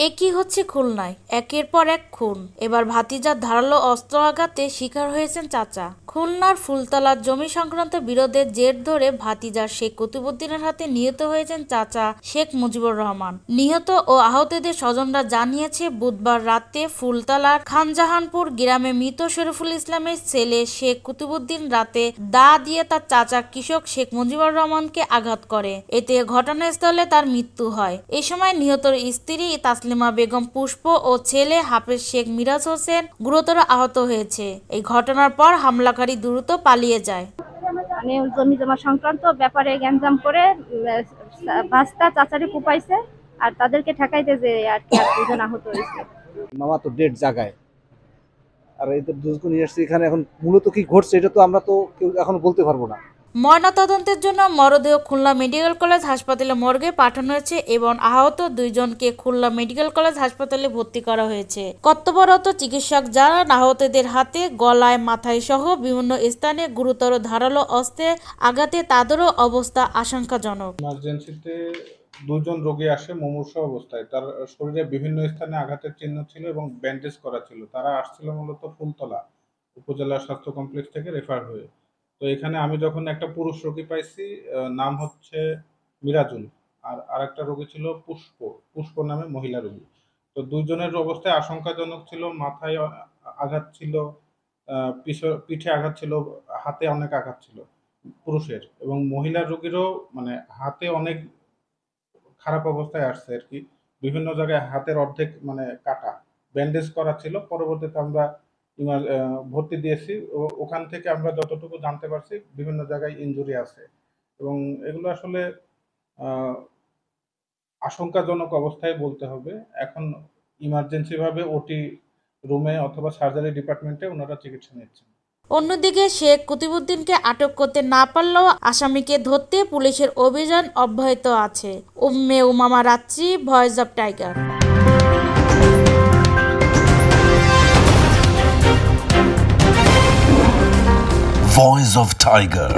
একই হচ্ছে খুলনায় একের পর এক খুন। এবার ভাতিজার ধারালো অস্ত্র আঘাতে শিকার হয়েছেন চাচা। খুলনার ফুলতলার জমি সংক্রান্ত বিরোধের জের ধরে ভাতিজার শেখ কুতুবুদ্দিনের হাতে নিহত হয়েছেন চাচা শেখ মুজিবুর রহমান। নিহত ও আহতদের স্বজনরা জানিয়েছে, বুধবার রাতে ফুলতলার খানজাহানপুর গ্রামে মৃত শরীফুল ইসলামের ছেলে শেখ কুতুবুদ্দিন রাতে দা দিয়ে তার চাচা কৃষক শেখ মুজিবুর রহমানকে আঘাত করে। এতে ঘটনাস্থলে তার মৃত্যু হয়। এ সময় নিহতর স্ত্রী তাসলিমা বেগম পুষ্প ও ছেলে হাফেজ শেখ মিরাজ হোসেন গুরুতর আহত হয়েছে। এই ঘটনার পর হামলাকারী দ্রুত পালিয়ে যায়। মানে জমি জমা সংক্রান্ত ব্যাপারে গ্যাঞ্জাম করে ভাস্তা চাচারি কুপাইছে আর তাদেরকে ঠেকাইতে যে আর কি দুজন আহত হয়েছে। মামা তো ডেট জায়গায় আর এদের দুজন নিয়ে আসছে এখানে। এখন মূলত কি ঘটছে এটা তো আমরা তো কেউ এখন বলতে পারবো না। ময়নাতদন্তের জন্য মরদেহ খুলনা মেডিকেল কলেজ হাসপাতালে মর্গে পাঠানো হয়েছে এবং আহত দুইজনকে খুলনা মেডিকেল কলেজ হাসপাতালে ভর্তি করা হয়েছে। কর্তব্যরত চিকিৎসক জানান, আহতদের হাতে, গলায়, মাথায় সহ বিভিন্ন স্থানে গুরুতর ধারালো অস্ত্রে আঘাতে তাদেরও অবস্থা আশঙ্কাজনক। ইমার্জেন্সিতে দুজন রোগী আসে মুমূর্ষু অবস্থায়। তার শরীরে বিভিন্ন স্থানে আঘাতের চিহ্ন ছিল এবং ব্যান্ডেজ করা ছিল। তারা আসছিল মূলত ফুলতলা উপজেলা স্বাস্থ্য কমপ্লেক্স থেকে রেফার হয়ে। তো এখানে আমি যখন একটা পুরুষ রোগী পাইছি, নাম হচ্ছে মিরাজুল, আর আরেকটা রোগী ছিল পুষ্প নামে মহিলা রোগী। তো দুইজনের অবস্থায় আশঙ্কাজনক ছিল। মাথায় আঘাত ছিল, পিঠে আঘাত ছিল, হাতে অনেক আঘাত ছিল পুরুষের, এবং মহিলার রোগীরও মানে হাতে অনেক খারাপ অবস্থায় আসছে আর কি। বিভিন্ন জায়গায় হাতের অর্ধেক মানে কাটা, ব্যান্ডেজ করা ছিল। পরবর্তীতে আমরা ভর্তি দিয়েছি। ওখান থেকে আমরা যতটুকু জানতে পারছি বিভিন্ন জায়গায় ইনজুরি আছে এবং এগুলো আসলে আশঙ্কাজনক অবস্থায় বলতে হবে। এখন ইমার্জেন্সি ভাবে ওটি রুমে অথবা সার্জারি ডিপার্টমেন্টে ওনারা চিকিৎসা নিচ্ছেন। অন্যদিকে শেখ কুতুবুদ্দিনকে আটক করতে না পারলেও আসামিকে ধরতে পুলিশের অভিযান অব্যাহত আছে। উম্মে উমামা রাত্রি, voice of tiger. Voice of Tiger.